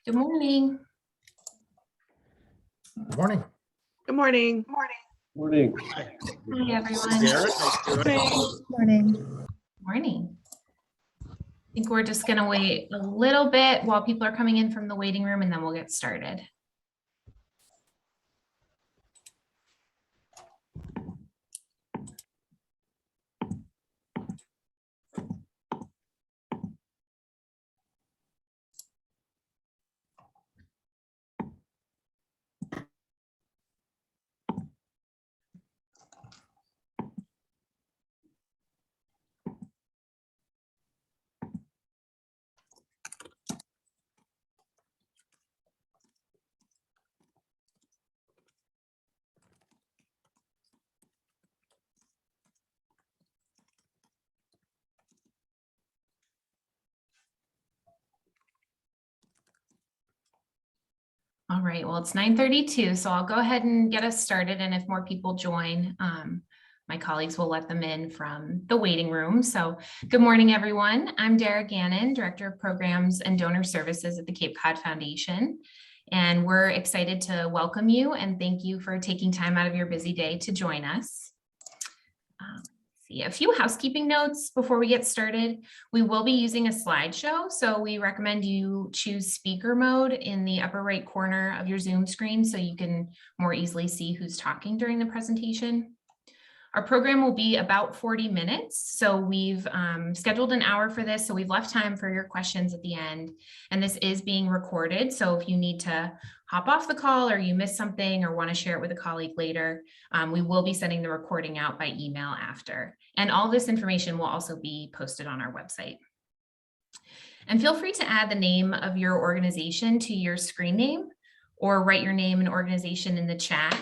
Good morning. Good morning. Good morning. Morning. Hi, everyone. Morning. Morning. I think we're just going to wait a little bit while people are coming in from the waiting room, and then we'll get started. All right, well, it's 9:32, so I'll go ahead and get us started. And if more people join, my colleagues will let them in from the waiting room. So good morning, everyone. I'm Dara Gannon, Director of Programs and Donor Services at the Cape Cod Foundation. And we're excited to welcome you and thank you for taking time out of your busy day to join us. A few housekeeping notes before we get started. We will be using a slideshow, so we recommend you choose speaker mode in the upper right corner of your Zoom screen so you can more easily see who's talking during the presentation. Our program will be about 40 minutes, so we've scheduled an hour for this, so we've left time for your questions at the end, and this is being recorded, so if you need to hop off the call or you miss something or want to share it with a colleague later, we will be sending the recording out by email after, and all this information will also be posted on our website. And feel free to add the name of your organization to your screen name or write your name and organization in the chat.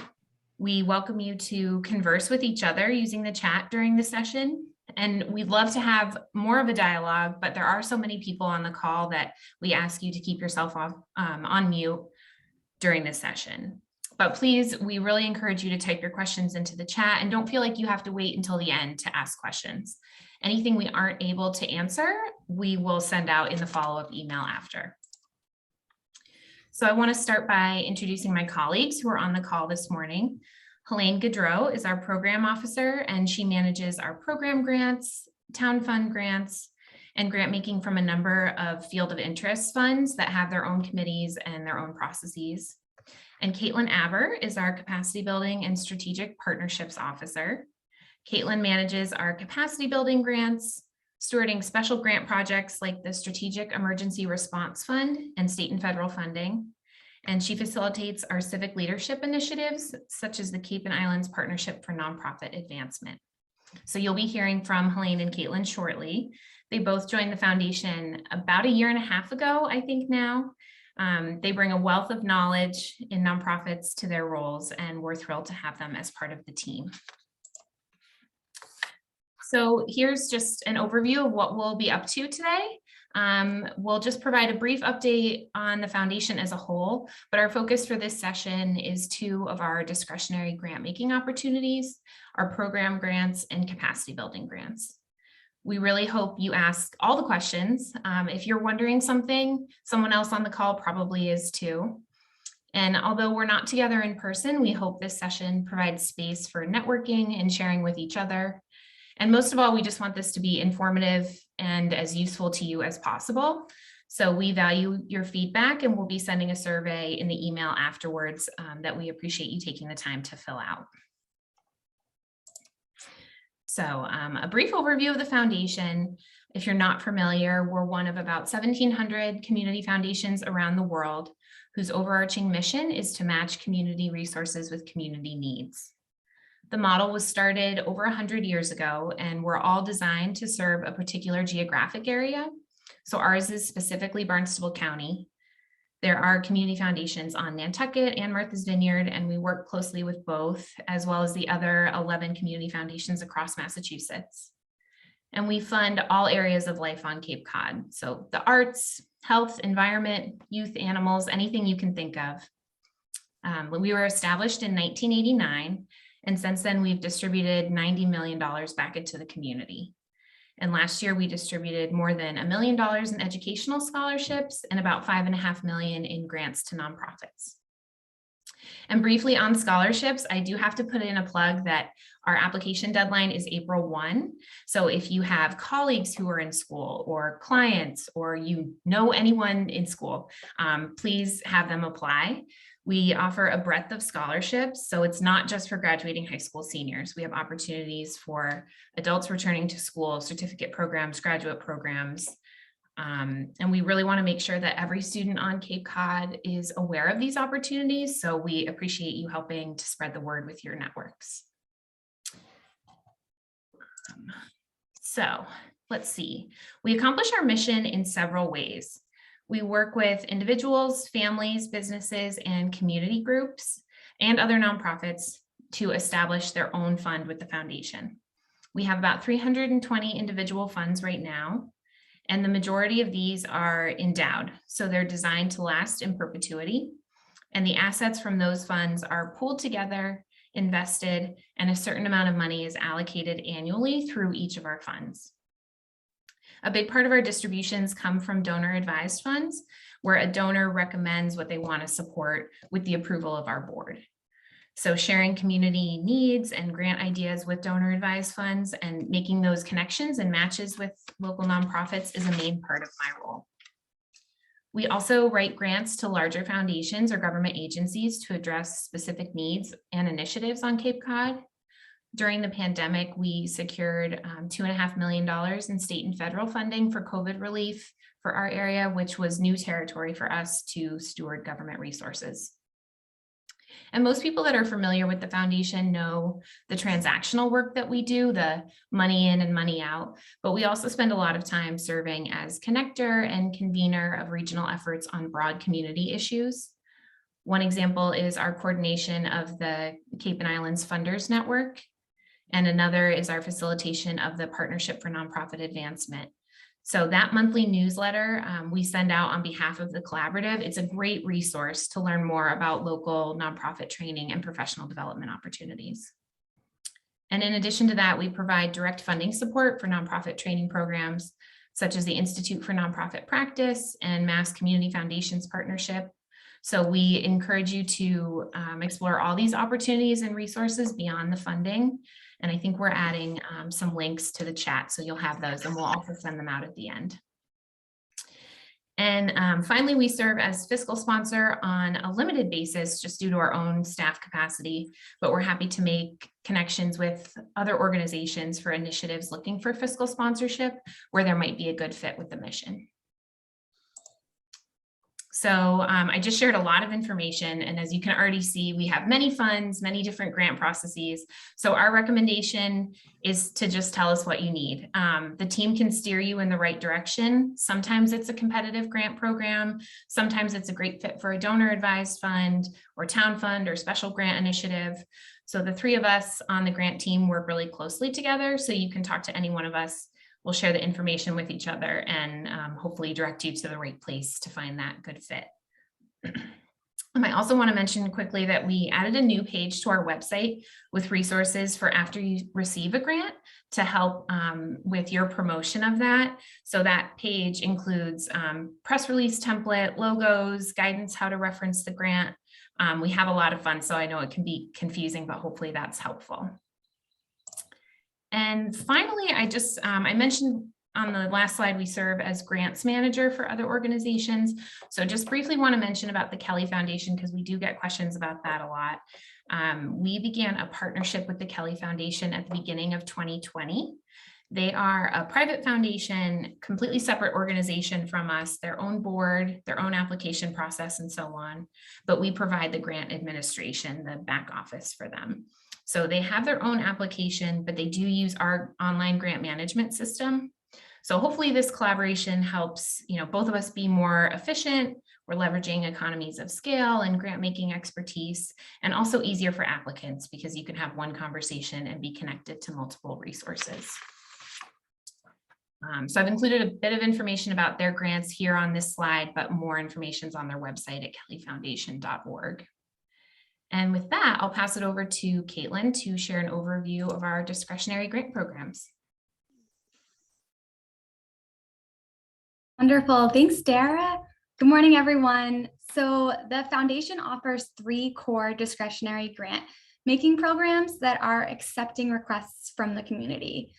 We welcome you to converse with each other using the chat during the session. And we'd love to have more of a dialogue, but there are so many people on the call that we ask you to keep yourself off, on mute during this session. But please, we really encourage you to type your questions into the chat and don't feel like you have to wait until the end to ask questions. Anything we aren't able to answer, we will send out in the follow-up email after. So I want to start by introducing my colleagues who are on the call this morning. Helene Gaudreau is our program officer, and she manages our program grants, town fund grants, and grant making from a number of field of interest funds that have their own committees and their own processes. And Caitlin Aber is our capacity building and strategic partnerships officer. Caitlin manages our capacity building grants, stewarding special grant projects like the Strategic Emergency Response Fund and state and federal funding. And she facilitates our civic leadership initiatives, such as the Cape and Islands Partnership for Nonprofit Advancement. So you'll be hearing from Helene and Caitlin shortly. They both joined the foundation about 1.5 years ago, I think now. They bring a wealth of knowledge in nonprofits to their roles, and we're thrilled to have them as part of the team. So here's just an overview of what we'll be up to today. We'll just provide a brief update on the foundation as a whole, but our focus for this session is 2 of our discretionary grant making opportunities, our program grants and capacity building grants. We really hope you ask all the questions. If you're wondering something, someone else on the call probably is too. And although we're not together in person, we hope this session provides space for networking and sharing with each other. And most of all, we just want this to be informative and as useful to you as possible. So we value your feedback, and we'll be sending a survey in the email afterwards that we appreciate you taking the time to fill out. So a brief overview of the foundation. If you're not familiar, we're one of about 1,700 community foundations around the world whose overarching mission is to match community resources with community needs. The model was started over 100 years ago, and we're all designed to serve a particular geographic area. So ours is specifically Barnstable County. There are community foundations on Nantucket and Martha's Vineyard, and we work closely with both, as well as the other 11 community foundations across Massachusetts. And we fund all areas of life on Cape Cod. So the arts, health, environment, youth, animals, anything you can think of. We were established in 1989. And since then, we've distributed $90 million back into the community. And last year we distributed more than $1 million in educational scholarships and about $5.5 million in grants to nonprofits. And briefly on scholarships, I do have to put in a plug that our application deadline is April 1. So if you have colleagues who are in school or clients or you know anyone in school, please have them apply. We offer a breadth of scholarships, so it's not just for graduating high school seniors. We have opportunities for adults returning to school, certificate programs, graduate programs. And we really want to make sure that every student on Cape Cod is aware of these opportunities. So we appreciate you helping to spread the word with your networks. So let's see. We accomplish our mission in several ways. We work with individuals, families, businesses, and community groups and other nonprofits to establish their own fund with the foundation. We have about 320 individual funds right now, and the majority of these are endowed. So they're designed to last in perpetuity. And the assets from those funds are pooled together, invested, and a certain amount of money is allocated annually through each of our funds. A big part of our distributions come from donor advised funds, where a donor recommends what they want to support with the approval of our board. So sharing community needs and grant ideas with donor advised funds and making those connections and matches with local nonprofits is a main part of my role. We also write grants to larger foundations or government agencies to address specific needs and initiatives on Cape Cod. During the pandemic, we secured $2.5 million in state and federal funding for COVID relief for our area, which was new territory for us to steward government resources. And most people that are familiar with the foundation know the transactional work that we do, the money in and money out, but we also spend a lot of time serving as connector and convener of regional efforts on broad community issues. One example is our coordination of the Cape and Islands Funders Network, and another is our facilitation of the Partnership for Nonprofit Advancement. So that monthly newsletter we send out on behalf of the collaborative. It's a great resource to learn more about local nonprofit training and professional development opportunities. And in addition to that, we provide direct funding support for nonprofit training programs, such as the Institute for Nonprofit Practice and Mass Community Foundations Partnership. So we encourage you to explore all these opportunities and resources beyond the funding. And I think we're adding some links to the chat, so you'll have those, and we'll also send them out at the end. And finally, we serve as fiscal sponsor on a limited basis just due to our own staff capacity, but we're happy to make connections with other organizations for initiatives looking for fiscal sponsorship where there might be a good fit with the mission. So I just shared a lot of information, and as you can already see, we have many funds, many different grant processes. So our recommendation is to just tell us what you need. The team can steer you in the right direction. Sometimes it's a competitive grant program. Sometimes it's a great fit for a donor advised fund or town fund or special grant initiative. So the three of us on the grant team work really closely together. So you can talk to any one of us. We'll share the information with each other and hopefully direct you to the right place to find that good fit. I also want to mention quickly that we added a new page to our website with resources for after you receive a grant to help with your promotion of that. So that page includes press release template, logos, guidance how to reference the grant. We have a lot of fun, so I know it can be confusing, but hopefully that's helpful. And finally, I mentioned on the last slide, we serve as grants manager for other organizations. So just briefly want to mention about the Kelly Foundation, because we do get questions about that a lot. We began a partnership with the Kelly Foundation at the beginning of 2020. They are a private foundation, completely separate organization from us, their own board, their own application process, and so on. But we provide the grant administration, the back office for them. So they have their own application, but they do use our online grant management system. So hopefully this collaboration helps, both of us be more efficient. We're leveraging economies of scale and grant making expertise, and also easier for applicants because you can have one conversation and be connected to multiple resources. So I've included a bit of information about their grants here on this slide, but more information is on their website at kellyfoundation.org. And with that, I'll pass it over to Caitlin to share an overview of our discretionary grant programs. Wonderful. Thanks, Dara. Good morning, everyone. So the foundation offers 3 core discretionary grant making programs that are accepting requests from the community.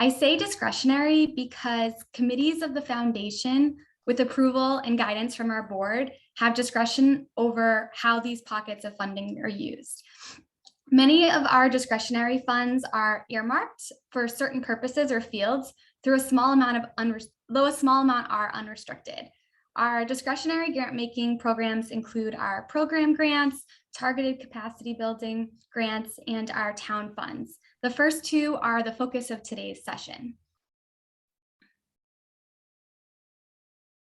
I say discretionary because committees of the foundation, with approval and guidance from our board, have discretion over how these pockets of funding are used. Many of our discretionary funds are earmarked for certain purposes or fields though a small amount are unrestricted. Our discretionary grant making programs include our program grants, targeted capacity building grants, and our town funds. The first 2 are the focus of today's session.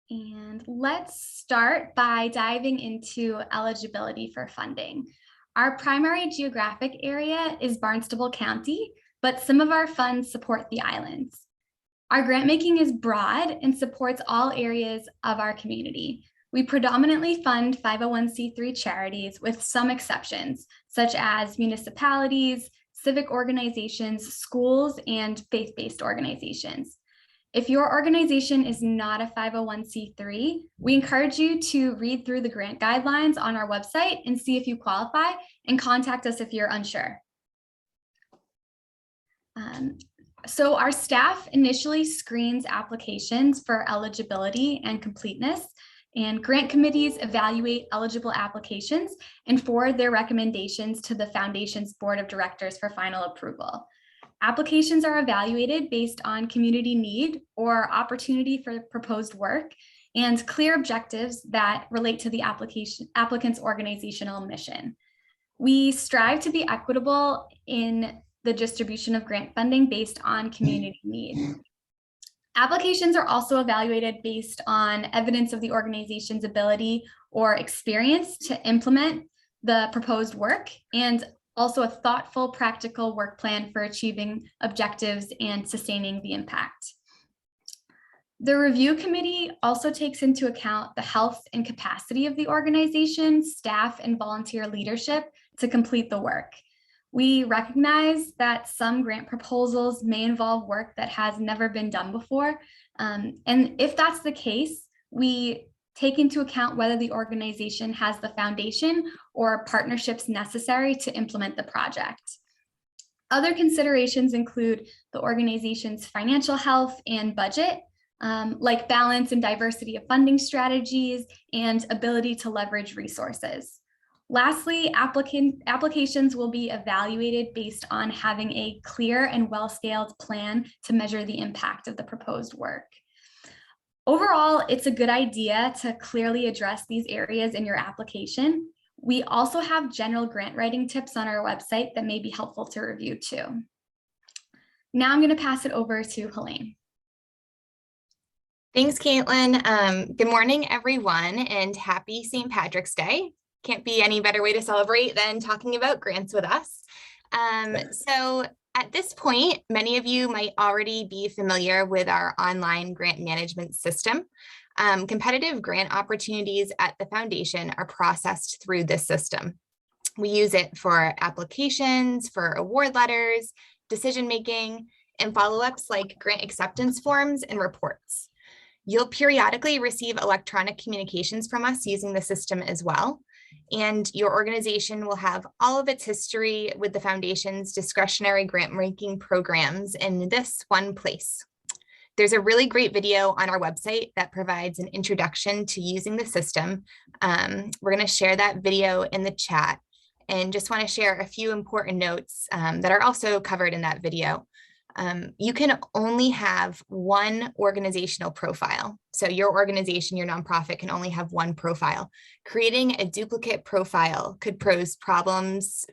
And let's start by diving into eligibility for funding. Our primary geographic area is Barnstable County, but some of our funds support the islands. Our grant making is broad and supports all areas of our community. We predominantly fund 501c3 charities with some exceptions, such as municipalities, civic organizations, schools, and faith-based organizations. If your organization is not a 501c3, we encourage you to read through the grant guidelines on our website and see if you qualify, and contact us if you're unsure. So our staff initially screens applications for eligibility and completeness, and grant committees evaluate eligible applications and forward their recommendations to the foundation's board of directors for final approval. Applications are evaluated based on community need or opportunity for proposed work and clear objectives that relate to the applicant's organizational mission. We strive to be equitable in the distribution of grant funding based on community need. Applications are also evaluated based on evidence of the organization's ability or experience to implement the proposed work, and also a thoughtful, practical work plan for achieving objectives and sustaining the impact. The review committee also takes into account the health and capacity of the organization, staff, and volunteer leadership to complete the work. We recognize that some grant proposals may involve work that has never been done before. And if that's the case, we take into account whether the organization has the foundation or partnerships necessary to implement the project. Other considerations include the organization's financial health and budget, like balance and diversity of funding strategies and ability to leverage resources. Lastly, applications will be evaluated based on having a clear and well-scaled plan to measure the impact of the proposed work. Overall, it's a good idea to clearly address these areas in your application. We also have general grant writing tips on our website that may be helpful to review too. Now I'm going to pass it over to Helene. Thanks, Caitlin. Good morning, everyone, and happy St. Patrick's Day. Can't be any better way to celebrate than talking about grants with us. So at this point, many of you might already be familiar with our online grant management system. Competitive grant opportunities at the foundation are processed through this system. We use it for applications, for award letters, decision-making, and follow-ups like grant acceptance forms and reports. You'll periodically receive electronic communications from us using the system as well. And your organization will have all of its history with the foundation's discretionary grant making programs in this one place. There's a really great video on our website that provides an introduction to using the system. We're going to share that video in the chat, and just want to share a few important notes that are also covered in that video. You can only have one organizational profile. So your organization, your nonprofit, can only have one profile. Creating a duplicate profile could pose problems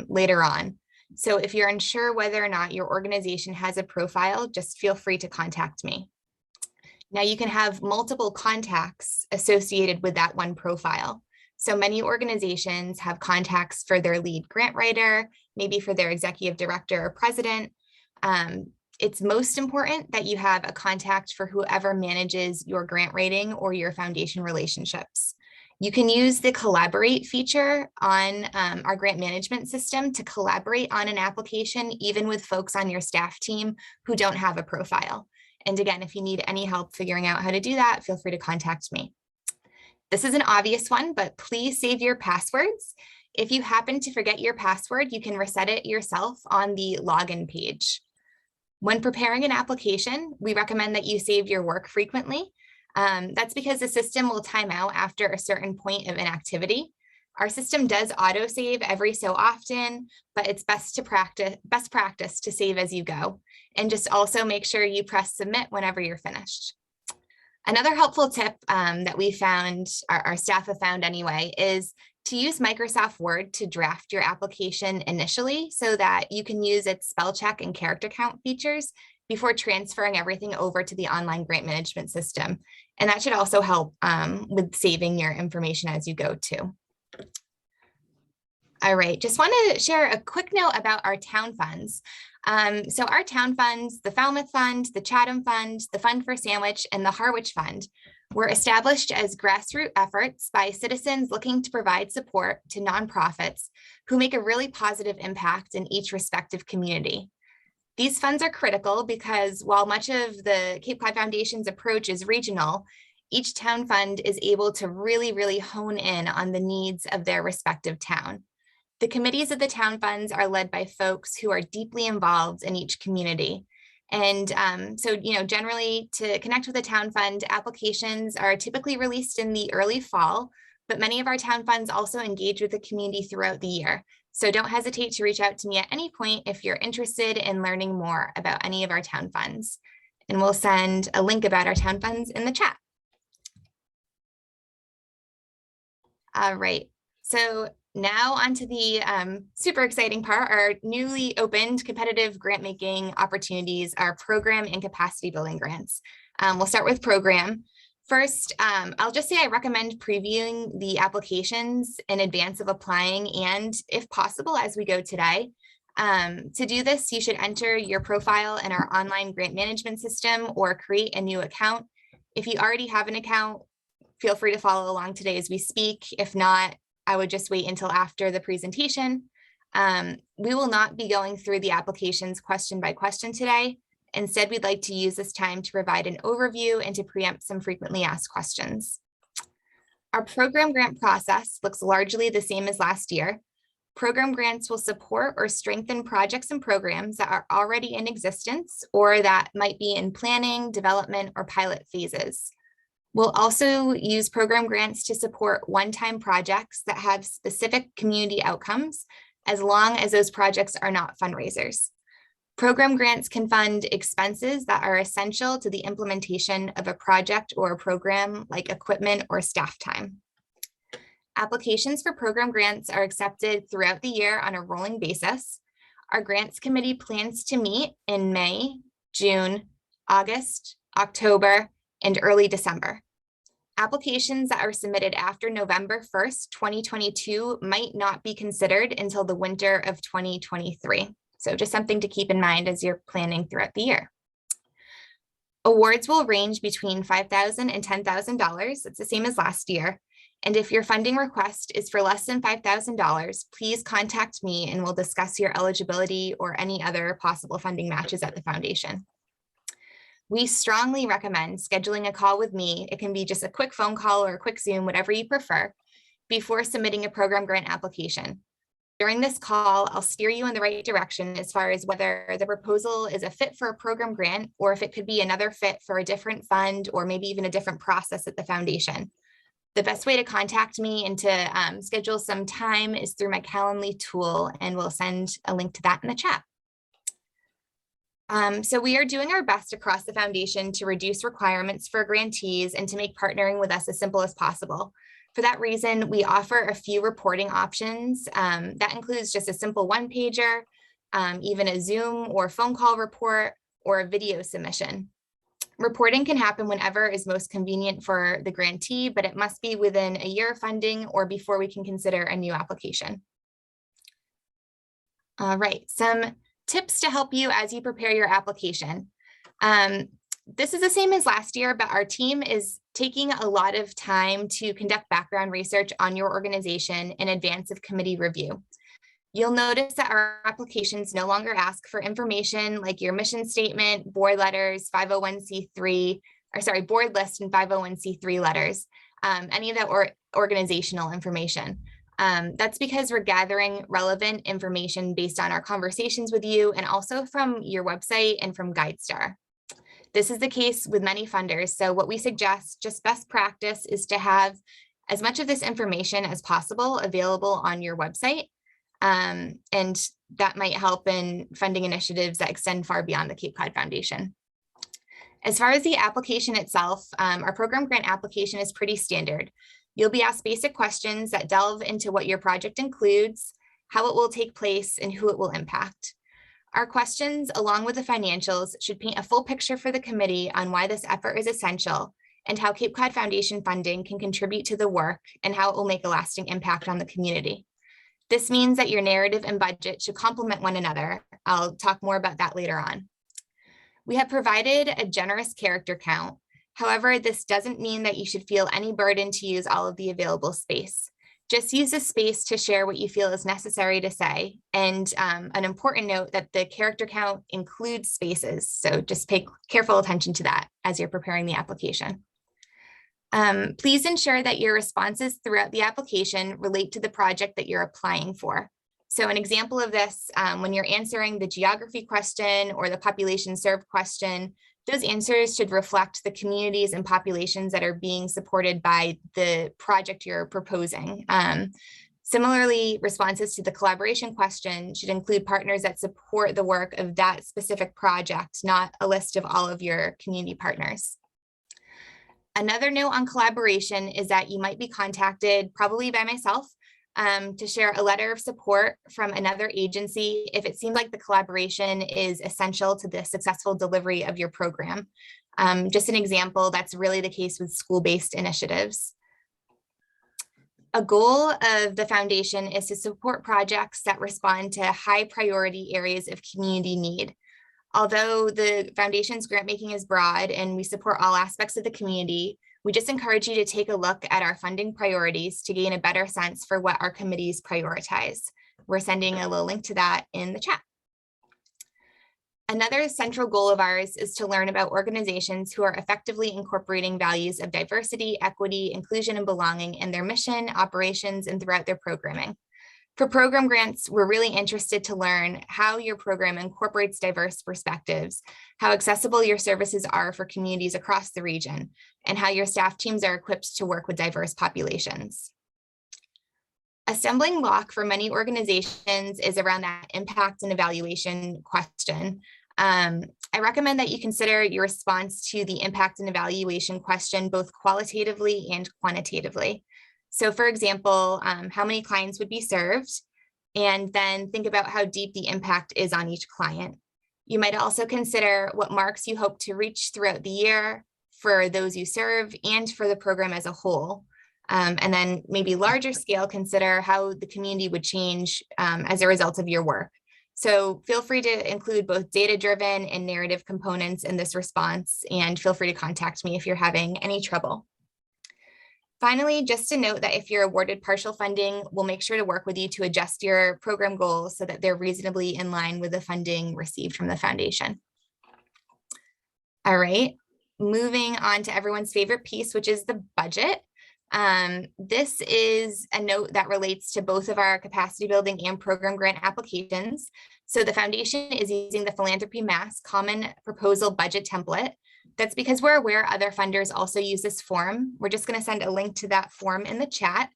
later on. So if you're unsure whether or not your organization has a profile, just feel free to contact me. Now you can have multiple contacts associated with that one profile. So many organizations have contacts for their lead grant writer, maybe for their executive director or president. It's most important that you have a contact for whoever manages your grant writing or your foundation relationships. You can use the collaborate feature on our grant management system to collaborate on an application, even with folks on your staff team who don't have a profile. And again, if you need any help figuring out how to do that, feel free to contact me. This is an obvious one, but please save your passwords. If you happen to forget your password, you can reset it yourself on the login page. When preparing an application, we recommend that you save your work frequently. That's because the system will time out after a certain point of inactivity. Our system does autosave every so often, but it's best practice to save as you go. And just also make sure you press submit whenever you're finished. Another helpful tip that we found, our staff have found anyway, is to use Microsoft Word to draft your application initially so that you can use its spell check and character count features before transferring everything over to the online grant management system. And that should also help with saving your information as you go too. All right, just want to share a quick note about our town funds. So our town funds, the Falmouth Fund, the Chatham Fund, the Fund for Sandwich, and the Harwich Fund were established as grassroots efforts by citizens looking to provide support to nonprofits who make a really positive impact in each respective community. These funds are critical because while much of the Cape Cod Foundation's approach is regional, each town fund is able to really hone in on the needs of their respective town. The committees of the town funds are led by folks who are deeply involved in each community. And so, generally to connect with a town fund, applications are typically released in the early fall, but many of our town funds also engage with the community throughout the year. So don't hesitate to reach out to me at any point if you're interested in learning more about any of our town funds. And we'll send a link about our town funds in the chat. All right, so now onto the super exciting part, our newly opened competitive grant making opportunities, our program and capacity building grants. We'll start with program. First, I'll just say I recommend previewing the applications in advance of applying and if possible as we go today. To do this, you should enter your profile in our online grant management system or create a new account. If you already have an account, feel free to follow along today as we speak. If not, I would just wait until after the presentation. We will not be going through the applications question by question today. Instead, we'd like to use this time to provide an overview and to preempt some frequently asked questions. Our program grant process looks largely the same as last year. Program grants will support or strengthen projects and programs that are already in existence or that might be in planning, development, or pilot phases. We'll also use program grants to support one-time projects that have specific community outcomes, as long as those projects are not fundraisers. Program grants can fund expenses that are essential to the implementation of a project or a program, like equipment or staff time. Applications for program grants are accepted throughout the year on a rolling basis. Our grants committee plans to meet in May, June, August, October, and early December. Applications that are submitted after November 1st, 2022 might not be considered until the winter of 2023. So just something to keep in mind as you're planning throughout the year. Awards will range between $5,000 and $10,000. It's the same as last year. And if your funding request is for less than $5,000, please contact me and we'll discuss your eligibility or any other possible funding matches at the foundation. We strongly recommend scheduling a call with me. It can be just a quick phone call or a quick Zoom, whatever you prefer, before submitting a program grant application. During this call, I'll steer you in the right direction as far as whether the proposal is a fit for a program grant or if it could be another fit for a different fund or maybe even a different process at the foundation. The best way to contact me and to schedule some time is through my Calendly tool, and we'll send a link to that in the chat. So we are doing our best across the foundation to reduce requirements for grantees and to make partnering with us as simple as possible. For that reason, we offer a few reporting options. That includes just a simple one-pager, even a Zoom or phone call report, or a video submission. Reporting can happen whenever is most convenient for the grantee, but it must be within a year of funding or before we can consider a new application. All right, some tips to help you as you prepare your application. This is the same as last year, but our team is taking a lot of time to conduct background research on your organization in advance of committee review. You'll notice that our applications no longer ask for information like your mission statement, board letters, 501c3, or sorry, board list and 501c3 letters, any of that organizational information. That's because we're gathering relevant information based on our conversations with you and also from your website and from GuideStar. This is the case with many funders. So what we suggest, just best practice, is to have as much of this information as possible available on your website. And that might help in funding initiatives that extend far beyond the Cape Cod Foundation. As far as the application itself, our program grant application is pretty standard. You'll be asked basic questions that delve into what your project includes, how it will take place, and who it will impact. Our questions, along with the financials, should paint a full picture for the committee on why this effort is essential and how Cape Cod Foundation funding can contribute to the work and how it will make a lasting impact on the community. This means that your narrative and budget should complement one another. I'll talk more about that later on. We have provided a generous character count. However, this doesn't mean that you should feel any burden to use all of the available space. Just use the space to share what you feel is necessary to say. And an important note that the character count includes spaces. So just pay careful attention to that as you're preparing the application. Please ensure that your responses throughout the application relate to the project that you're applying for. So an example of this, when you're answering the geography question or the population served question, those answers should reflect the communities and populations that are being supported by the project you're proposing. Similarly, responses to the collaboration question should include partners that support the work of that specific project, not a list of all of your community partners. Another note on collaboration is that you might be contacted, probably by myself, to share a letter of support from another agency if it seems like the collaboration is essential to the successful delivery of your program. Just an example, that's really the case with school-based initiatives. A goal of the foundation is to support projects that respond to high priority areas of community need. Although the foundation's grant making is broad and we support all aspects of the community, we just encourage you to take a look at our funding priorities to gain a better sense for what our committees prioritize. We're sending a little link to that in the chat. Another central goal of ours is to learn about organizations who are effectively incorporating values of diversity, equity, inclusion, and belonging in their mission, operations, and throughout their programming. For program grants, we're really interested to learn how your program incorporates diverse perspectives, how accessible your services are for communities across the region, and how your staff teams are equipped to work with diverse populations. A stumbling block for many organizations is around that impact and evaluation question. I recommend that you consider your response to the impact and evaluation question both qualitatively and quantitatively. So for example, how many clients would be served, and then think about how deep the impact is on each client. You might also consider what marks you hope to reach throughout the year for those you serve and for the program as a whole. And then maybe larger scale, consider how the community would change as a result of your work. So feel free to include both data-driven and narrative components in this response, and feel free to contact me if you're having any trouble. Finally, just to note that if you're awarded partial funding, we'll make sure to work with you to adjust your program goals so that they're reasonably in line with the funding received from the foundation. All right, moving on to everyone's favorite piece, which is the budget. This is a note that relates to both of our capacity building and program grant applications. So the foundation is using the Philanthropy Mass Common Proposal Budget Template. That's because we're aware other funders also use this form. We're just going to send a link to that form in the chat.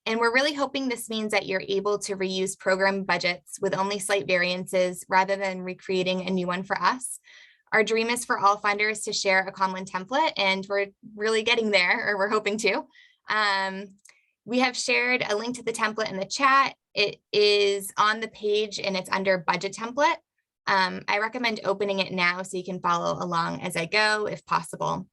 And we're really hoping this means that you're able to reuse program budgets with only slight variances rather than recreating a new one for us. Our dream is for all funders to share a common template, and we're really getting there, or we're hoping to. We have shared a link to the template in the chat. It is on the page and it's under budget template. I recommend opening it now so you can follow along as I go if possible.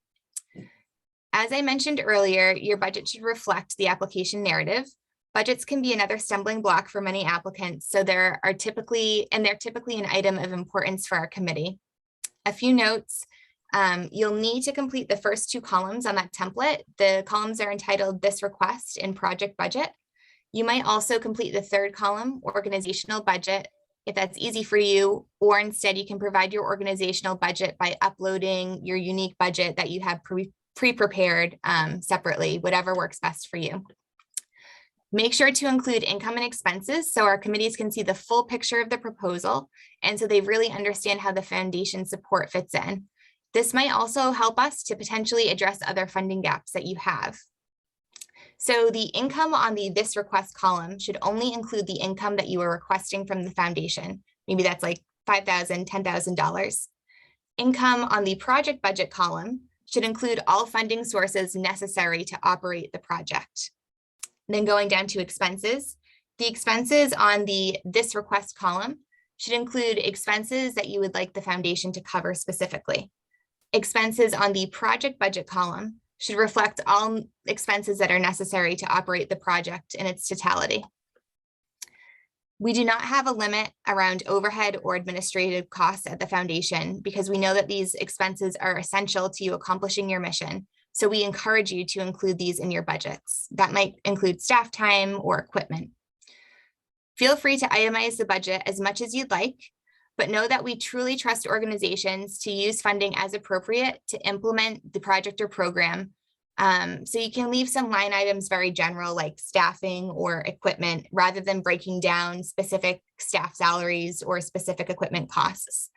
As I mentioned earlier, your budget should reflect the application narrative. Budgets can be another stumbling block for many applicants, so they're typically an item of importance for our committee. A few notes. You'll need to complete the first two columns on that template. The columns are entitled This Request and Project Budget. You might also complete the third column, organizational budget, if that's easy for you, or instead you can provide your organizational budget by uploading your unique budget that you have pre-prepared separately, whatever works best for you. Make sure to include income and expenses so our committees can see the full picture of the proposal and so they really understand how the foundation support fits in. This might also help us to potentially address other funding gaps that you have. So the income on the this request column should only include the income that you are requesting from the foundation. Maybe that's like $5,000, $10,000. Income on the project budget column should include all funding sources necessary to operate the project. Then going down to expenses, the expenses on the this request column should include expenses that you would like the foundation to cover specifically. Expenses on the project budget column should reflect all expenses that are necessary to operate the project in its totality. We do not have a limit around overhead or administrative costs at the foundation because we know that these expenses are essential to you accomplishing your mission. So we encourage you to include these in your budgets. That might include staff time or equipment. Feel free to itemize the budget as much as you'd like, but know that we truly trust organizations to use funding as appropriate to implement the project or program. So you can leave some line items very general like staffing or equipment rather than breaking down specific staff salaries or specific equipment costs.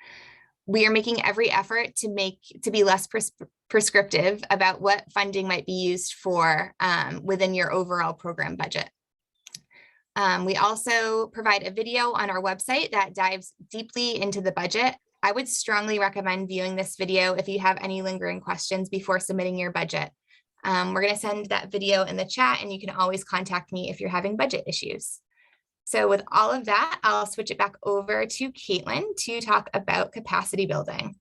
We are making every effort to be less prescriptive about what funding might be used for within your overall program budget. We also provide a video on our website that dives deeply into the budget. I would strongly recommend viewing this video if you have any lingering questions before submitting your budget. We're going to send that video in the chat and you can always contact me if you're having budget issues. So with all of that, I'll switch it back over to Caitlin to talk about capacity building.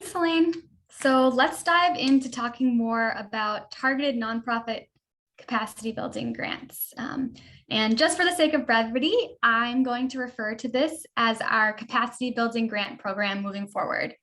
Thanks, Elaine. So let's dive into talking more about targeted nonprofit capacity building grants. And just for the sake of brevity, I'm going to refer to this as our capacity building grant program moving forward.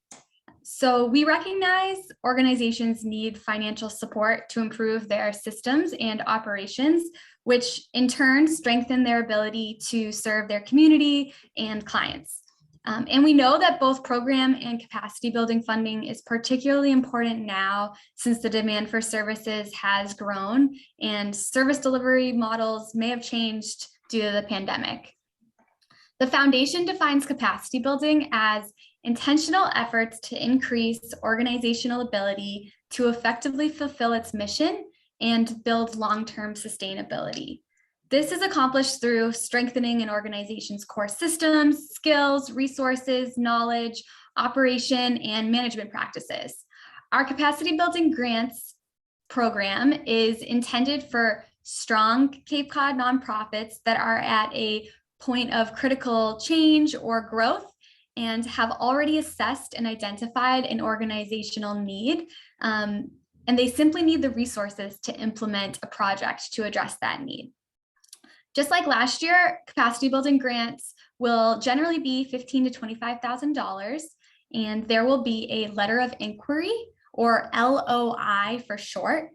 So we recognize organizations need financial support to improve their systems and operations, which in turn strengthen their ability to serve their community and clients. And we know that both program and capacity building funding is particularly important now since the demand for services has grown and service delivery models may have changed due to the pandemic. The foundation defines capacity building as intentional efforts to increase organizational ability to effectively fulfill its mission and build long-term sustainability. This is accomplished through strengthening an organization's core systems, skills, resources, knowledge, operation, and management practices. Our capacity building grants program is intended for strong Cape Cod nonprofits that are at a point of critical change or growth and have already assessed and identified an organizational need. And they simply need the resources to implement a project to address that need. Just like last year, capacity building grants will generally be $15,000 to $25,000, and there will be a letter of inquiry, or LOI for short,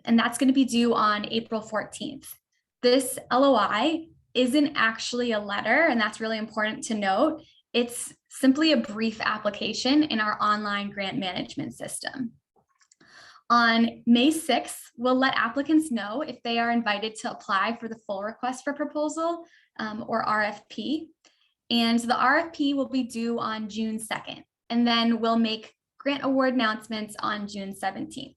and that's going to be due on April 14th. This LOI isn't actually a letter, and that's really important to note. It's simply a brief application in our online grant management system. On May 6th, we'll let applicants know if they are invited to apply for the full request for proposal or RFP. And the RFP will be due on June 2nd. And then we'll make grant award announcements on June 17th.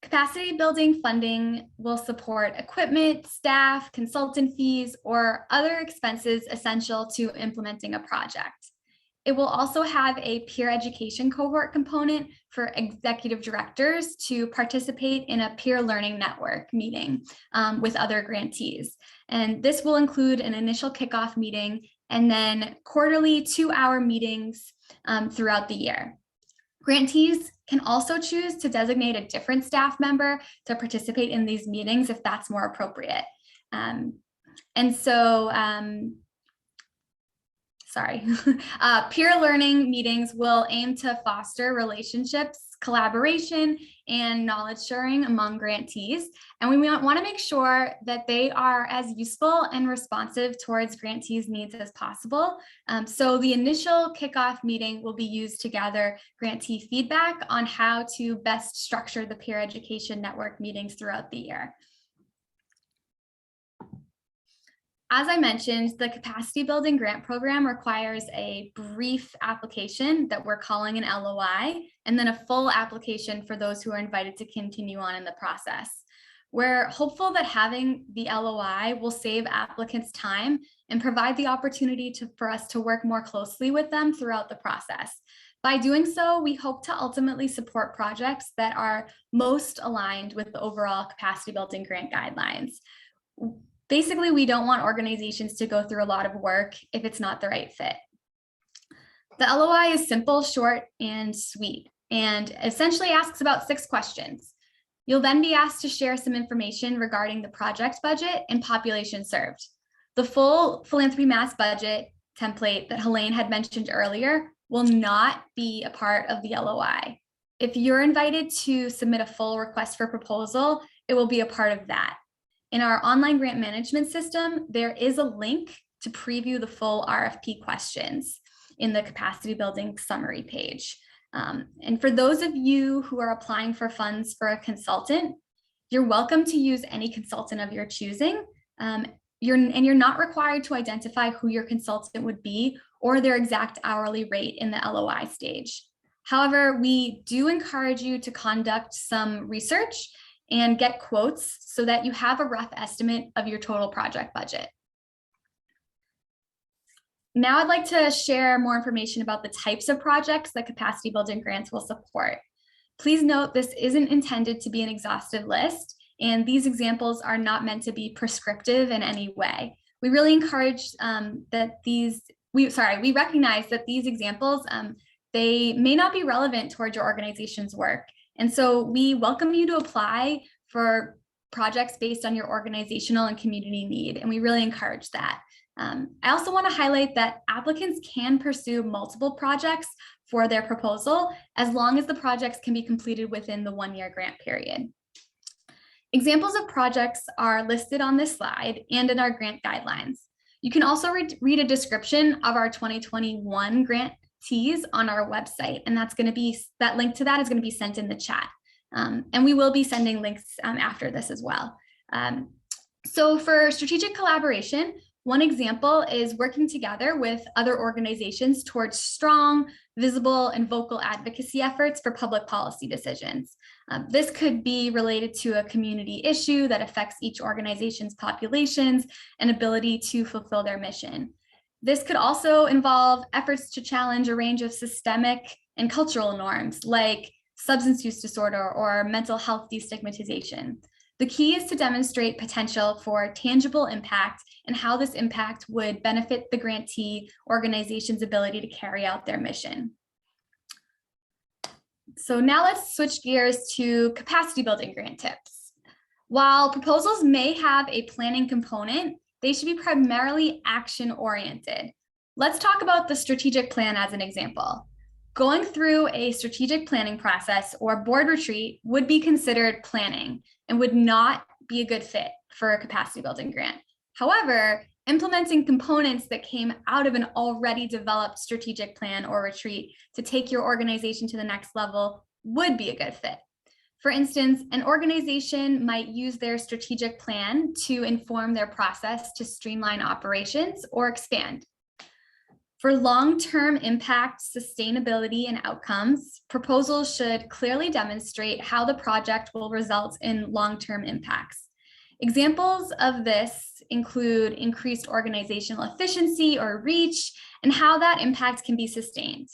Capacity building funding will support equipment, staff, consultant fees, or other expenses essential to implementing a project. It will also have a peer education cohort component for executive directors to participate in a peer learning network meeting with other grantees. And this will include an initial kickoff meeting and then quarterly 2-hour meetings throughout the year. Grantees can also choose to designate a different staff member to participate in these meetings if that's more appropriate. Peer learning meetings will aim to foster relationships, collaboration, and knowledge sharing among grantees. And we want to make sure that they are as useful and responsive towards grantees' needs as possible. So the initial kickoff meeting will be used to gather grantee feedback on how to best structure the peer education network meetings throughout the year. As I mentioned, the capacity building grant program requires a brief application that we're calling an LOI, and then a full application for those who are invited to continue on in the process. We're hopeful that having the LOI will save applicants time and provide the opportunity for us to work more closely with them throughout the process. By doing so, we hope to ultimately support projects that are most aligned with the overall capacity building grant guidelines. Basically, we don't want organizations to go through a lot of work if it's not the right fit. The LOI is simple, short, and sweet, and essentially asks about 6 questions. You'll then be asked to share some information regarding the project budget and population served. The full Philanthropy Mass budget template that Helene had mentioned earlier will not be a part of the LOI. If you're invited to submit a full request for proposal, it will be a part of that. In our online grant management system, there is a link to preview the full RFP questions in the capacity building summary page. And for those of you who are applying for funds for a consultant, you're welcome to use any consultant of your choosing. You're not required to identify who your consultant would be or their exact hourly rate in the LOI stage. However, we do encourage you to conduct some research and get quotes so that you have a rough estimate of your total project budget. Now I'd like to share more information about the types of projects that capacity building grants will support. Please note this isn't intended to be an exhaustive list, and these examples are not meant to be prescriptive in any way. We really encourage we recognize that these examples, they may not be relevant towards your organization's work. And so we welcome you to apply for projects based on your organizational and community need, and we really encourage that. I also want to highlight that applicants can pursue multiple projects for their proposal as long as the projects can be completed within the 1-year grant period. Examples of projects are listed on this slide and in our grant guidelines. You can also read a description of our 2021 grantees on our website, and that link to that is going to be sent in the chat. And we will be sending links after this as well. So for strategic collaboration, one example is working together with other organizations towards strong, visible, and vocal advocacy efforts for public policy decisions. This could be related to a community issue that affects each organization's populations and ability to fulfill their mission. This could also involve efforts to challenge a range of systemic and cultural norms like substance use disorder or mental health destigmatization. The key is to demonstrate potential for tangible impact and how this impact would benefit the grantee organization's ability to carry out their mission. So now let's switch gears to capacity building grant tips. While proposals may have a planning component, they should be primarily action oriented. Let's talk about the strategic plan as an example. Going through a strategic planning process or board retreat would be considered planning and would not be a good fit for a capacity building grant. However, implementing components that came out of an already developed strategic plan or retreat to take your organization to the next level would be a good fit. For instance, an organization might use their strategic plan to inform their process to streamline operations or expand. For long-term impact, sustainability, and outcomes, proposals should clearly demonstrate how the project will result in long-term impacts. Examples of this include increased organizational efficiency or reach, and how that impact can be sustained.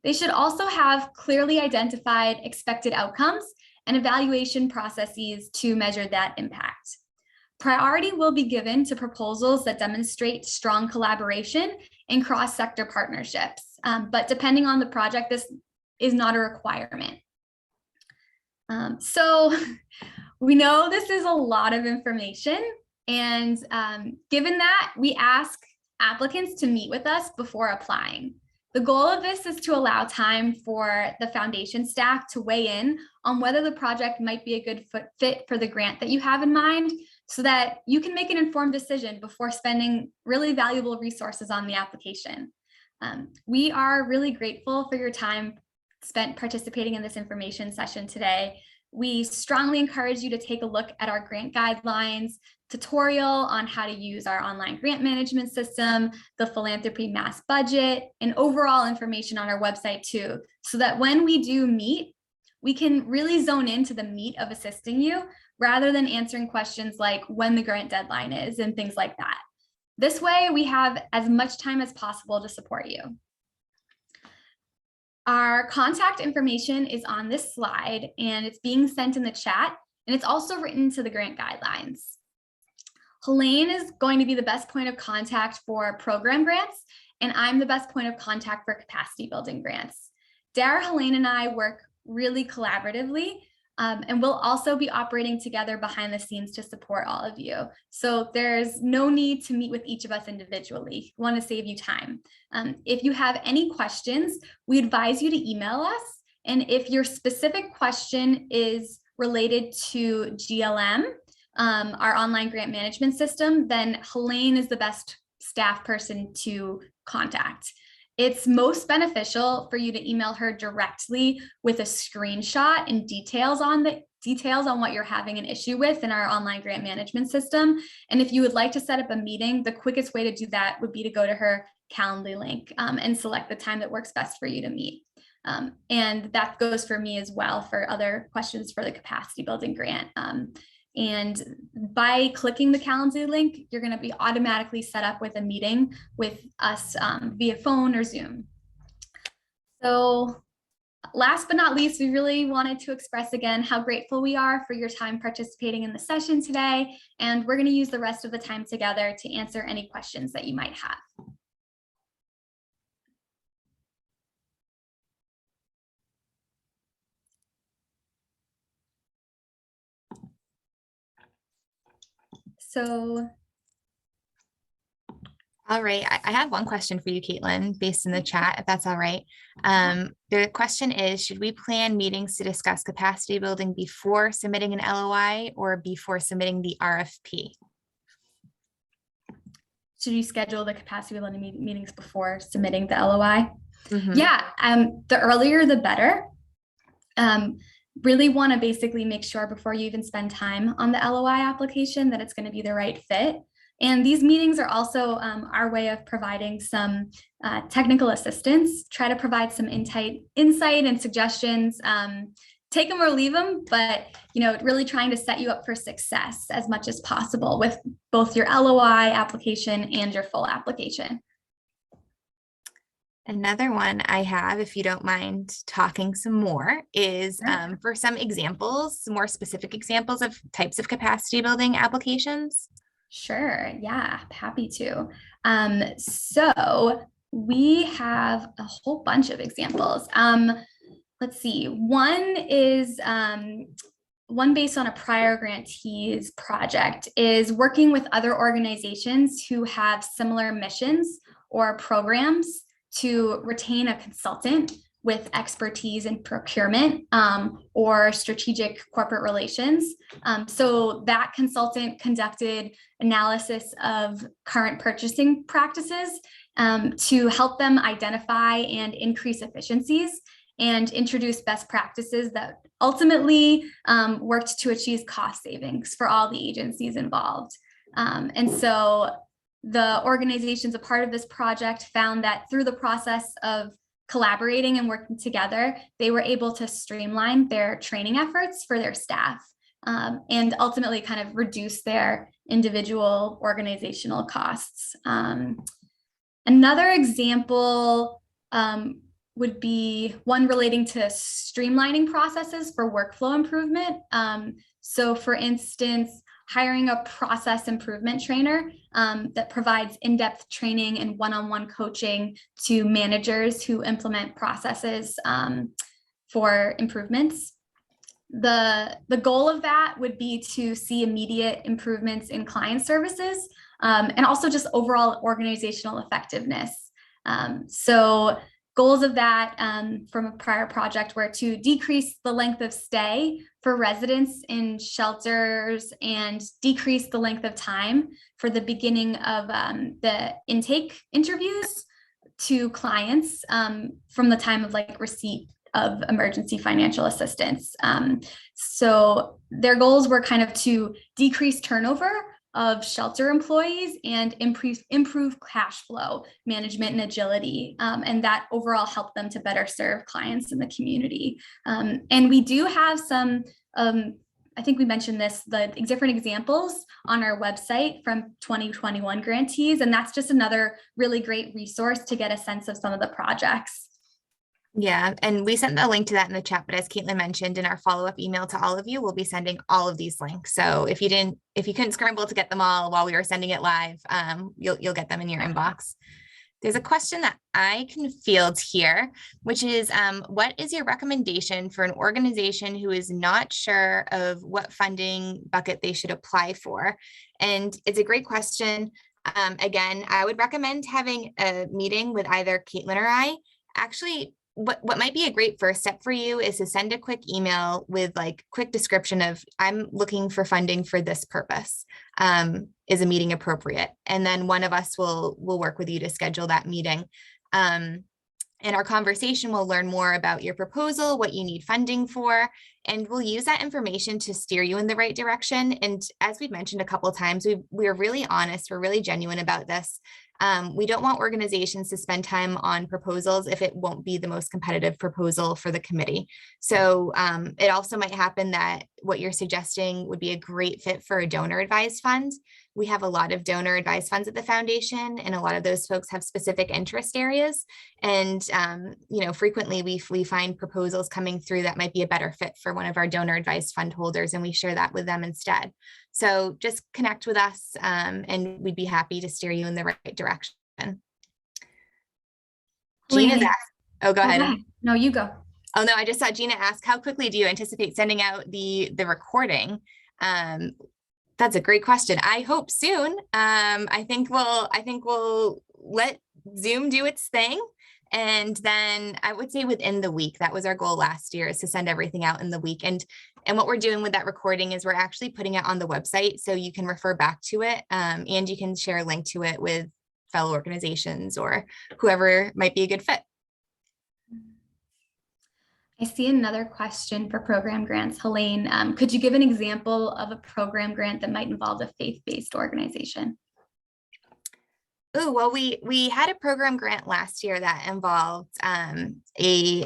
They should also have clearly identified expected outcomes and evaluation processes to measure that impact. Priority will be given to proposals that demonstrate strong collaboration and cross-sector partnerships, but depending on the project, this is not a requirement. So we know this is a lot of information, and given that, we ask applicants to meet with us before applying. The goal of this is to allow time for the foundation staff to weigh in on whether the project might be a good fit for the grant that you have in mind, so that you can make an informed decision before spending really valuable resources on the application. We are really grateful for your time spent participating in this information session today. We strongly encourage you to take a look at our grant guidelines, tutorial on how to use our online grant management system, the philanthropy mass budget, and overall information on our website too, so that when we do meet, we can really zone into the meat of assisting you rather than answering questions like when the grant deadline is and things like that. This way, we have as much time as possible to support you. Our contact information is on this slide, and it's being sent in the chat, and it's also written to the grant guidelines. Helene is going to be the best point of contact for program grants, and I'm the best point of contact for capacity building grants. Dara, Helene, and I work really collaboratively, and we'll also be operating together behind the scenes to support all of you. So there's no need to meet with each of us individually. We want to save you time. If you have any questions, we advise you to email us. And if your specific question is related to GLM, our online grant management system, then Helene is the best staff person to contact. It's most beneficial for you to email her directly with a screenshot and details on what you're having an issue with in our online grant management system. And if you would like to set up a meeting, the quickest way to do that would be to go to her Calendly link and select the time that works best for you to meet. And that goes for me as well for other questions for the capacity building grant. And by clicking the Calendly link, you're going to be automatically set up with a meeting with us via phone or Zoom. So last but not least, we really wanted to express again how grateful we are for your time participating in the session today. And we're going to use the rest of the time together to answer any questions that you might have. So, all right, I have one question for you, Caitlin, based in the chat, if that's all right. The question is, should we plan meetings to discuss capacity building before submitting an LOI or before submitting the RFP? Should you schedule the capacity building meetings before submitting the LOI? Mm-hmm. Yeah, the earlier the better. Really want to basically make sure before you even spend time on the LOI application that it's going to be the right fit. And these meetings are also our way of providing some technical assistance, try to provide some insight and suggestions, take them or leave them, but really trying to set you up for success as much as possible with both your LOI application and your full application. Another one I have, if you don't mind talking some more, is Sure. For some examples, some more specific examples of types of capacity building applications. Sure, yeah, happy to. So we have a whole bunch of examples. Let's see, one is one based on a prior grantee's project is working with other organizations who have similar missions or programs to retain a consultant with expertise in procurement or strategic corporate relations. So that consultant conducted analysis of current purchasing practices to help them identify and increase efficiencies and introduce best practices that ultimately worked to achieve cost savings for all the agencies involved. And so the organizations a part of this project found that through the process of collaborating and working together, they were able to streamline their training efforts for their staff and ultimately kind of reduce their individual organizational costs. Another example would be one relating to streamlining processes for workflow improvement. So for instance, hiring a process improvement trainer that provides in-depth training and one-on-one coaching to managers who implement processes for improvements. The goal of that would be to see immediate improvements in client services and also just overall organizational effectiveness. So goals of that from a prior project were to decrease the length of stay for residents in shelters and decrease the length of time for the beginning of the intake interviews to clients from the time of like receipt of emergency financial assistance. So their goals were kind of to decrease turnover of shelter employees and improve cash flow management and agility. And that overall helped them to better serve clients in the community. And we do have some, I think we mentioned this, the different examples on our website from 2021 grantees. And that's just another really great resource to get a sense of some of the projects. Yeah, and we sent the link to that in the chat, but as Caitlin mentioned in our follow-up email to all of you, we'll be sending all of these links. So if you couldn't scramble to get them all while we were sending it live, you'll get them in your inbox. There's a question that I can field here, which is, what is your recommendation for an organization who is not sure of what funding bucket they should apply for? And it's a great question. Again, I would recommend having a meeting with either Caitlin or I. Actually, what might be a great first step for you is to send a quick email with like quick description of, I'm looking for funding for this purpose. Is a meeting appropriate? And then one of us will work with you to schedule that meeting. In our conversation, we'll learn more about your proposal, what you need funding for, and we'll use that information to steer you in the right direction. And as we've mentioned a couple of times, we're really honest, we're really genuine about this. We don't want organizations to spend time on proposals if it won't be the most competitive proposal for the committee. So it also might happen that what you're suggesting would be a great fit for a donor advised fund. We have a lot of donor advised funds at the foundation, and a lot of those folks have specific interest areas. And frequently we find proposals coming through that might be a better fit for one of our donor advised fund holders, and we share that with them instead. So just connect with us, and we'd be happy to steer you in the right direction. Gina's asked, oh, go ahead. No, you go. Oh no, I just saw Gina ask, how quickly do you anticipate sending out the recording? That's a great question. I hope soon. I think we'll let Zoom do its thing. And then I would say within the week. That was our goal last year, is to send everything out in the week. And what we're doing with that recording is we're actually putting it on the website so you can refer back to it, and you can share a link to it with fellow organizations or whoever might be a good fit. I see another question for program grants. Helene, could you give an example of a program grant that might involve a faith-based organization? Oh, well, we had a program grant last year that involved a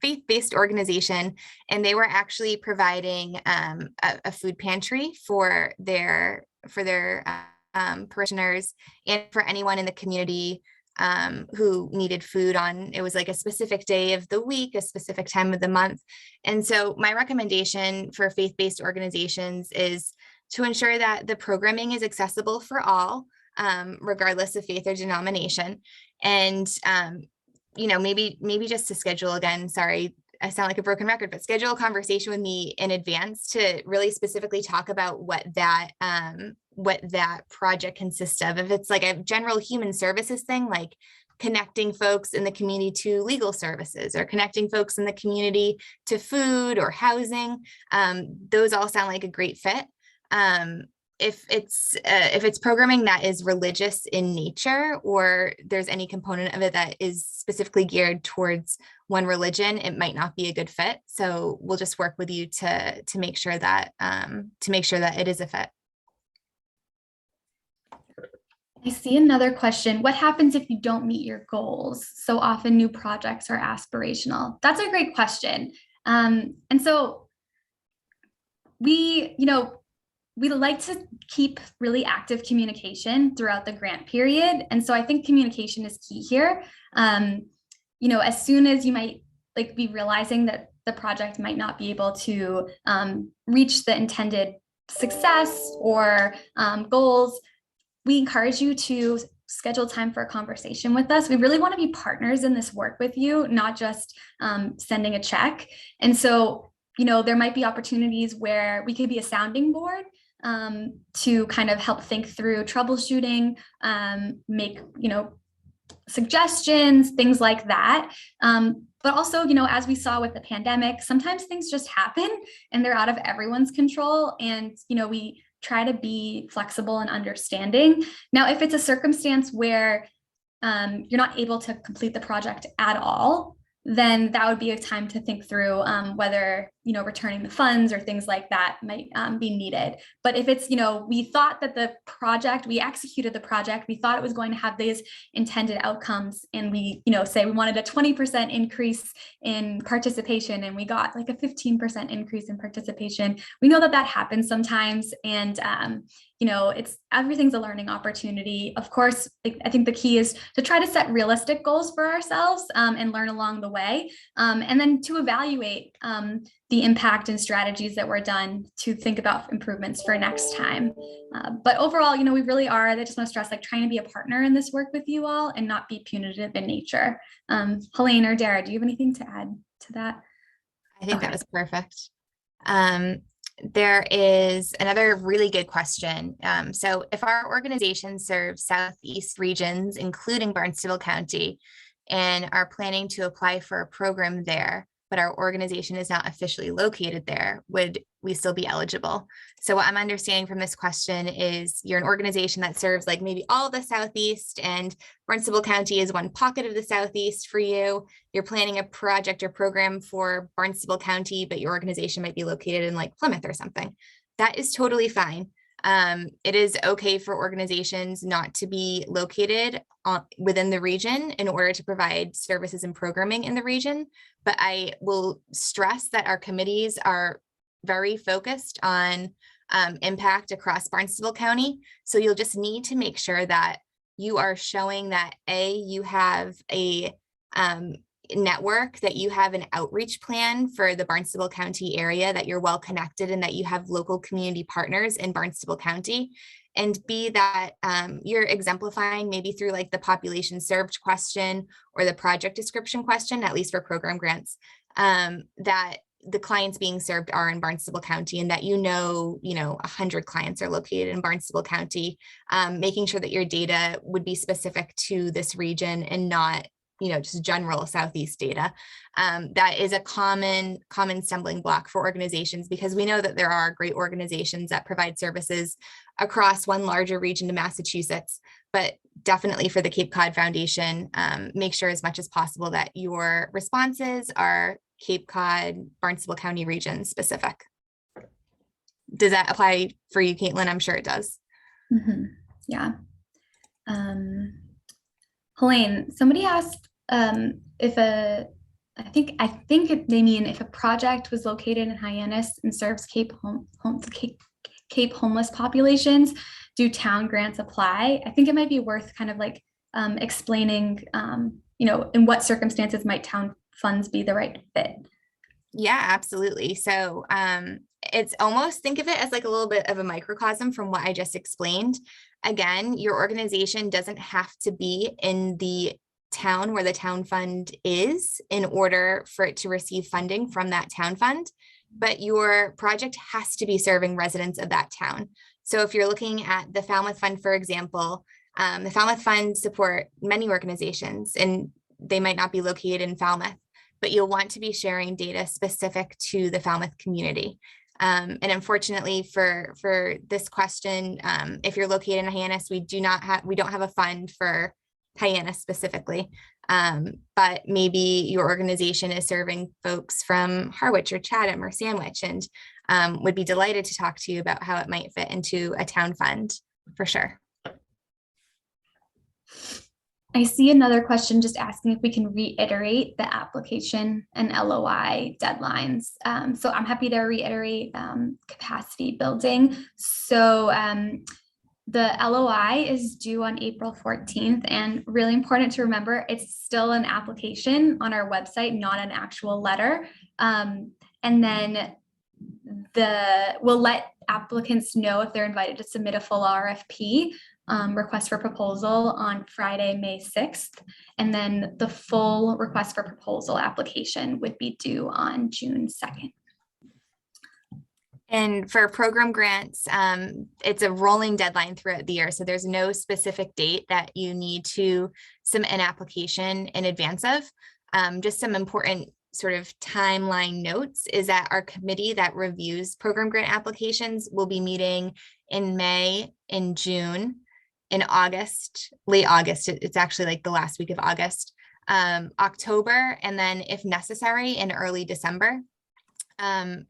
faith-based organization, and they were actually providing a food pantry for their parishioners and for anyone in the community who needed food on, it was like a specific day of the week, a specific time of the month. And so my recommendation for faith-based organizations is to ensure that the programming is accessible for all, regardless of faith or denomination. And, maybe just to schedule, again, sorry, I sound like a broken record, but schedule a conversation with me in advance to really specifically talk about what that project consists of. If it's like a general human services thing, like connecting folks in the community to legal services or connecting folks in the community to food or housing, those all sound like a great fit. If it's programming that is religious in nature, or there's any component of it that is specifically geared towards one religion, it might not be a good fit. So we'll just work with you to make sure that it is a fit. I see another question. What happens if you don't meet your goals? So often new projects are aspirational. That's a great question. And so we like to keep really active communication throughout the grant period. And so I think communication is key here. As soon as you might be realizing that the project might not be able to reach the intended success or goals, we encourage you to schedule time for a conversation with us. We really want to be partners in this work with you, not just sending a check. And so, there might be opportunities where we could be a sounding board to kind of help think through troubleshooting, make, suggestions, things like that. But also, as we saw with the pandemic, sometimes things just happen and they're out of everyone's control. And, we try to be flexible and understanding. Now, if it's a circumstance where you're not able to complete the project at all, then that would be a time to think through whether, returning the funds or things like that might be needed. But if it's, we thought that we executed the project, we thought it was going to have these intended outcomes, and we, say we wanted a 20% increase in participation and we got like a 15% increase in participation. We know that that happens sometimes. And, everything's a learning opportunity. Of course, I think the key is to try to set realistic goals for ourselves and learn along the way. And then to evaluate the impact and strategies that were done to think about improvements for next time. But overall, we really are, I just want to stress, trying to be a partner in this work with you all and not be punitive in nature. Helene or Dara, do you have anything to add to that? I think that was perfect. There is another really good question. So if our organization serves Southeast regions, including Barnstable County, and are planning to apply for a program there, but our organization is not officially located there, would we still be eligible? So what I'm understanding from this question is you're an organization that serves like maybe all of the Southeast, and Barnstable County is one pocket of the Southeast for you. You're planning a project or program for Barnstable County, but your organization might be located in like Plymouth or something. That is totally fine. It is okay for organizations not to be located within the region in order to provide services and programming in the region. But I will stress that our committees are very focused on impact across Barnstable County. So you'll just need to make sure that you are showing that you have a network, that you have an outreach plan for the Barnstable County area, that you're well connected, and that you have local community partners in Barnstable County, and B, that you're exemplifying maybe through like the population served question or the project description question, at least for program grants, that the clients being served are in Barnstable County, and that 100 clients are located in Barnstable County, making sure that your data would be specific to this region and not just general Southeast data. That is a common stumbling block for organizations, because we know that there are great organizations that provide services across one larger region to Massachusetts, but definitely for the Cape Cod Foundation, make sure as much as possible that your responses are Cape Cod, Barnstable County region specific. Does that apply for you, Caitlin? I'm sure it does. Mm-hmm. Yeah. Helene, somebody asked if they mean if a project was located in Hyannis and serves Cape homeless populations, do town grants apply? I think it might be worth kind of like explaining, in what circumstances might town funds be the right fit. Yeah, absolutely. So it's almost, think of it as like a little bit of a microcosm from what I just explained. Again, your organization doesn't have to be in the town where the town fund is in order for it to receive funding from that town fund, but your project has to be serving residents of that town. So if you're looking at the Falmouth Fund, for example, the Falmouth Fund support many organizations, and they might not be located in Falmouth, but you'll want to be sharing data specific to the Falmouth community. And unfortunately for this question, if you're located in Hyannis, we don't have a fund for Hyannis specifically, but maybe your organization is serving folks from Harwich or Chatham or Sandwich, and would be delighted to talk to you about how it might fit into a town fund for sure. I see another question just asking if we can reiterate the application and LOI deadlines. So I'm happy to reiterate capacity building. So the LOI is due on April 14th, and really important to remember, it's still an application on our website, not an actual letter. And then we'll let applicants know if they're invited to submit a full RFP, request for proposal, on Friday, May 6th. And then the full request for proposal application would be due on June 2nd. And for program grants, it's a rolling deadline throughout the year. So there's no specific date that you need to submit an application in advance of. Just some important sort of timeline notes is that our committee that reviews program grant applications will be meeting in May, in June, in August, late August. It's actually like the last week of August, October, and then if necessary in early December.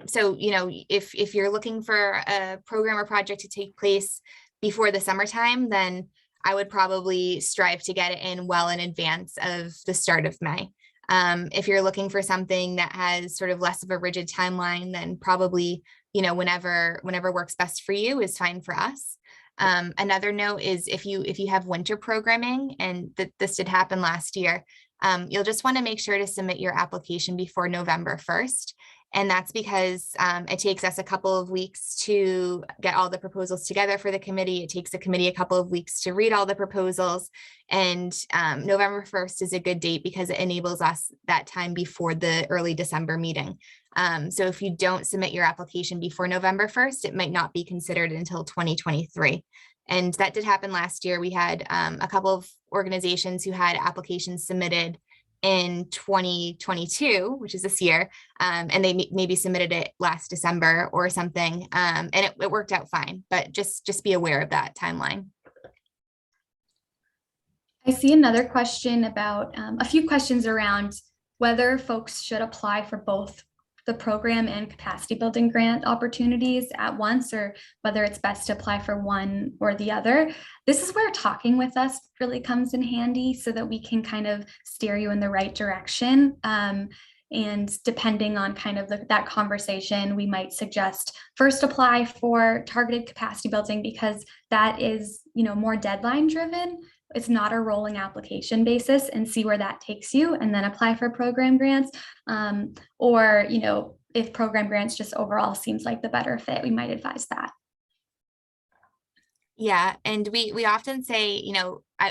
So, if you're looking for a program or project to take place before the summertime, then I would probably strive to get it in well in advance of the start of May. If you're looking for something that has sort of less of a rigid timeline, then probably, whenever works best for you is fine for us. Another note is if you have winter programming, and this did happen last year, you'll just want to make sure to submit your application before November 1st. And that's because it takes us a couple of weeks to get all the proposals together for the committee. It takes the committee a couple of weeks to read all the proposals. And November 1st is a good date because it enables us that time before the early December meeting. So if you don't submit your application before November 1st, it might not be considered until 2023. And that did happen last year. We had a couple of organizations who had applications submitted in 2022, which is this year, and they maybe submitted it last December or something, and it worked out fine, but just be aware of that timeline. I see another question about a few questions around whether folks should apply for both the program and capacity building grant opportunities at once, or whether it's best to apply for one or the other. This is where talking with us really comes in handy so that we can kind of steer you in the right direction. And depending on kind of that conversation, we might suggest first apply for targeted capacity building because that is, more deadline driven. It's not a rolling application basis, and see where that takes you, and then apply for program grants. Or, if program grants just overall seems like the better fit, we might advise that. Yeah, and we often say,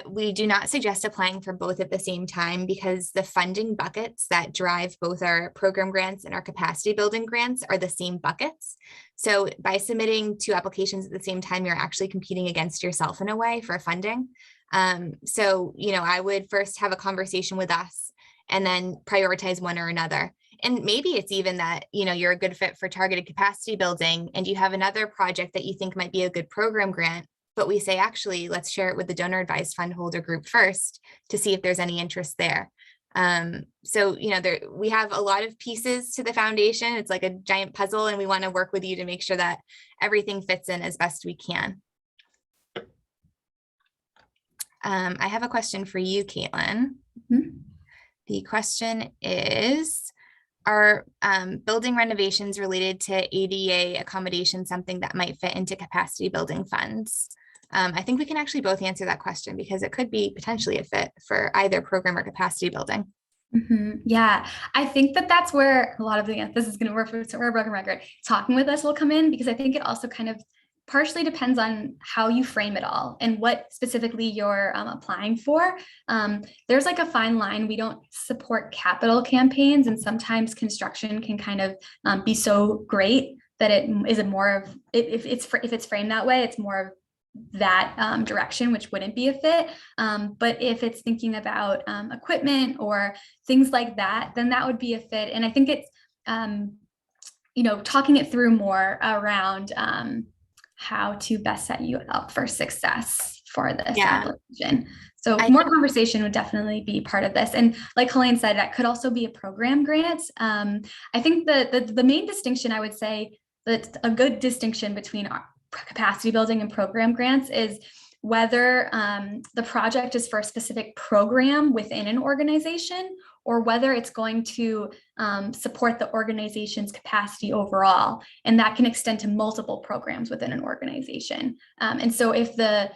we do not suggest applying for both at the same time because the funding buckets that drive both our program grants and our capacity building grants are the same buckets. So by submitting two applications at the same time, you're actually competing against yourself in a way for funding. So, I would first have a conversation with us and then prioritize one or another. And maybe it's even that, you're a good fit for targeted capacity building and you have another project that you think might be a good program grant, but we say, actually, let's share it with the donor advised fund holder group first to see if there's any interest there. So, we have a lot of pieces to the foundation. It's like a giant puzzle, and we want to work with you to make sure that everything fits in as best we can. I have a question for you, Caitlin. Mm-hmm. The question is, are building renovations related to ADA accommodation something that might fit into capacity building funds? I think we can actually both answer that question because it could be potentially a fit for either program or capacity building. Mm-hmm. Yeah, I think that's where a lot of this is going to work for a broken record. Talking with us will come in because I think it also kind of partially depends on how you frame it all and what specifically you're applying for. There's like a fine line. We don't support capital campaigns, and sometimes construction can kind of be so great that it is a more of, if it's framed that way, it's more of that direction, which wouldn't be a fit. But if it's thinking about equipment or things like that, then that would be a fit. And I think it's, talking it through more around how to best set you up for success for this application. So more conversation would definitely be part of this. And like Helene said, that could also be a program grant. I think the main distinction, I would say that a good distinction between our capacity building and program grants is whether the project is for a specific program within an organization or whether it's going to support the organization's capacity overall. And that can extend to multiple programs within an organization. And so if the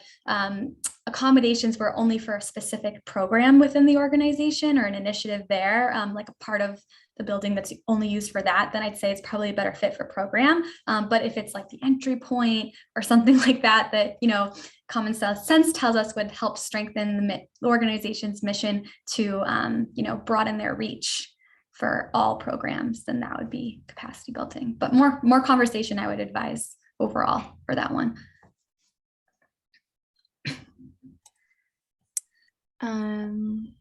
accommodations were only for a specific program within the organization or an initiative there, like a part of the building that's only used for that, then I'd say it's probably a better fit for program. But if it's like the entry point or something like that, common sense tells us would help strengthen the organization's mission to, broaden their reach for all programs, then that would be capacity building. But more conversation, I would advise overall for that one.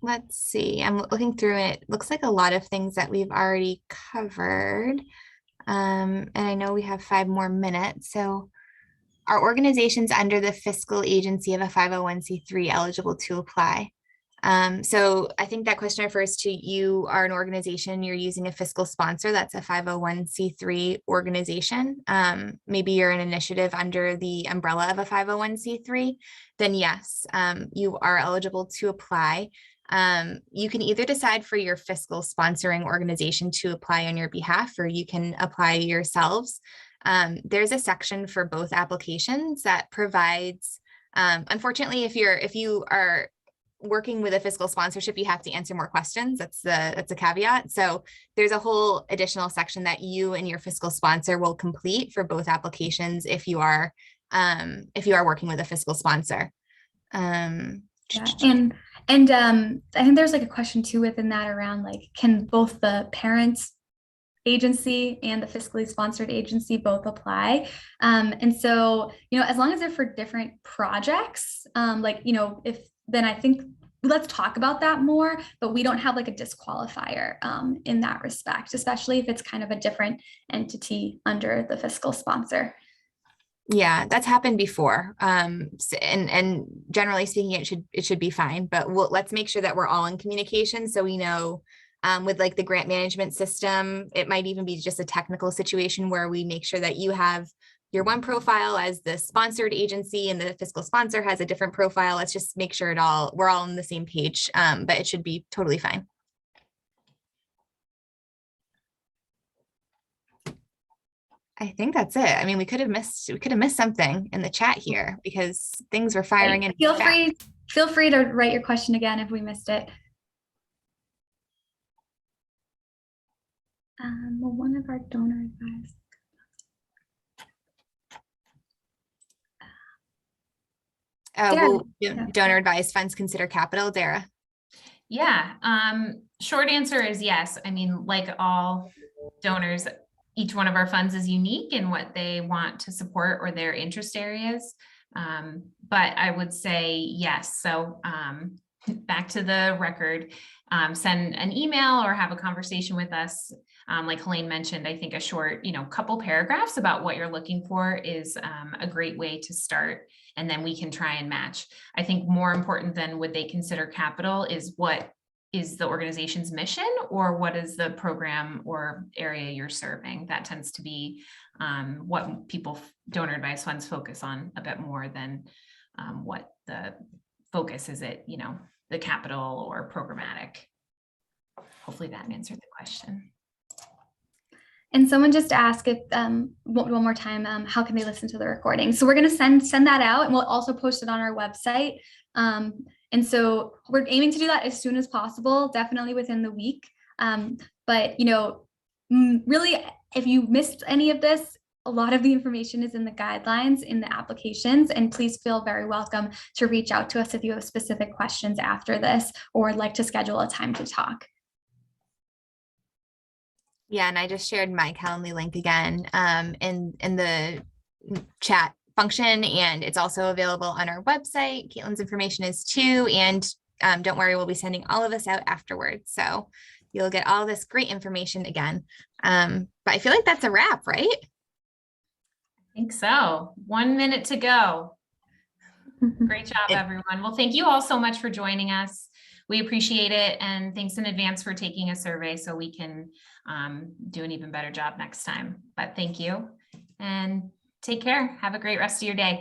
Let's see. I'm looking through it. Looks like a lot of things that we've already covered. And I know we have 5 more minutes. So are organizations under the fiscal agency of a 501c3 eligible to apply? So I think that question refers to you are an organization, you're using a fiscal sponsor, that's a 501c3 organization. Maybe you're an initiative under the umbrella of a 501c3, then yes, you are eligible to apply. You can either decide for your fiscal sponsoring organization to apply on your behalf, or you can apply yourselves. There's a section for both applications that provides, unfortunately, if you are working with a fiscal sponsorship, you have to answer more questions. That's a caveat. So there's a whole additional section that you and your fiscal sponsor will complete for both applications if you are working with a fiscal sponsor. Yeah, and I think there's like a question too within that around like, can both the parents agency and the fiscally sponsored agency both apply? And so, as long as they're for different projects, then I think let's talk about that more, but we don't have like a disqualifier in that respect, especially if it's kind of a different entity under the fiscal sponsor. Yeah, that's happened before. And generally speaking, it should be fine, but let's make sure that we're all in communication so we know. With like the grant management system, it might even be just a technical situation where we make sure that you have your one profile as the sponsored agency and the fiscal sponsor has a different profile. Let's just make sure we're all on the same page, but it should be totally fine. I think that's it. I mean, we could have missed something in the chat here because things were firing in. Feel free to write your question again if we missed it. Well, one of our donor advised. Donor advised funds consider capital, Dara? Yeah, short answer is yes. I mean, like all donors, each one of our funds is unique in what they want to support or their interest areas. But I would say yes. So back to the record, send an email or have a conversation with us. Like Helene mentioned, I think a short, couple paragraphs about what you're looking for is a great way to start. And then we can try and match. I think more important than would they consider capital is what is the organization's mission or what is the program or area you're serving. That tends to be what donor advised funds focus on a bit more than what the focus is, the capital or programmatic. Hopefully that answered the question. And someone just asked if one more time, how can they listen to the recording? So we're going to send that out, and we'll also post it on our website. And so we're aiming to do that as soon as possible, definitely within the week. But really, if you missed any of this, a lot of the information is in the guidelines, in the applications, and please feel very welcome to reach out to us if you have specific questions after this or would like to schedule a time to talk. Yeah, and I just shared my Calendly link again in the chat function, and it's also available on our website. Caitlin's information is too, and don't worry, we'll be sending all of this out afterwards. So you'll get all this great information again. But I feel like that's a wrap, right? I think so. 1 minute to go. Great job, everyone. Well, thank you all so much for joining us. We appreciate it. And thanks in advance for taking a survey so we can do an even better job next time. But thank you and take care. Have a great rest of your day.